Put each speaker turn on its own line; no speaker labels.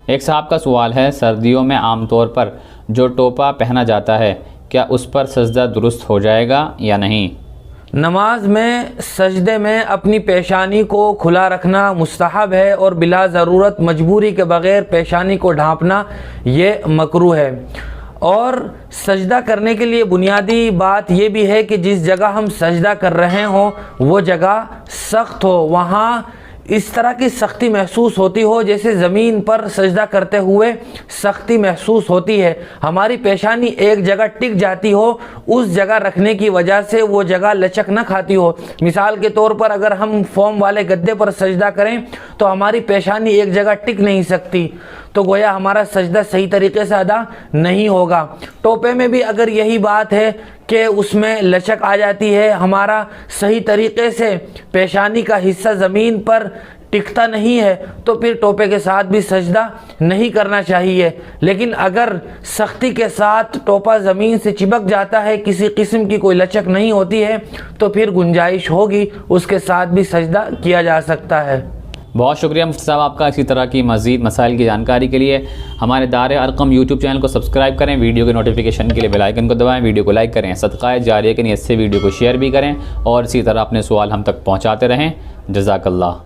एक साहब का सवाल है, सर्दियों में आमतौर पर जो टोपा पहना जाता है क्या उस पर सजदा दुरुस्त हो जाएगा या नहीं?
नमाज में सजदे में अपनी पेशानी को खुला रखना मुस्तहब है और बिला ज़रूरत मजबूरी के बग़ैर पेशानी को ढांपना ये मकरूह है। और सजदा करने के लिए बुनियादी बात यह भी है कि जिस जगह हम सजदा कर रहे हों वो जगह सख्त हो, वहाँ इस तरह की सख्ती महसूस होती हो जैसे ज़मीन पर सजदा करते हुए सख्ती महसूस होती है। हमारी पेशानी एक जगह टिक जाती हो, उस जगह रखने की वजह से वो जगह लचक न खाती हो। मिसाल के तौर पर अगर हम फोम वाले गद्दे पर सजदा करें तो हमारी पेशानी एक जगह टिक नहीं सकती, तो गोया हमारा सजदा सही तरीके से अदा नहीं होगा। टोपे में भी अगर यही बात है कि उसमें लचक आ जाती है, हमारा सही तरीके से पेशानी का हिस्सा ज़मीन पर टिकता नहीं है, तो फिर टोपे के साथ भी सजदा नहीं करना चाहिए। लेकिन अगर सख्ती के साथ टोपा ज़मीन से चिपक जाता है, किसी किस्म की कोई लचक नहीं होती है, तो फिर गुंजाइश होगी, उसके साथ भी सजदा किया जा सकता है।
बहुत शुक्रिया मुफ्ती साहब आपका। इसी तरह की मज़ीद मसाइल की जानकारी के लिए हमारे दारे अरकम यूट्यूब चैनल को सब्सक्राइब करें, वीडियो के नोटिफिकेशन के लिए बेल आइकन को दबाएं, वीडियो को लाइक करें, सदक़ाए जारिया के नियत से वीडियो को शेयर भी करें और इसी तरह अपने सवाल हम तक पहुँचाते रहें। जज़ाकल्लाह।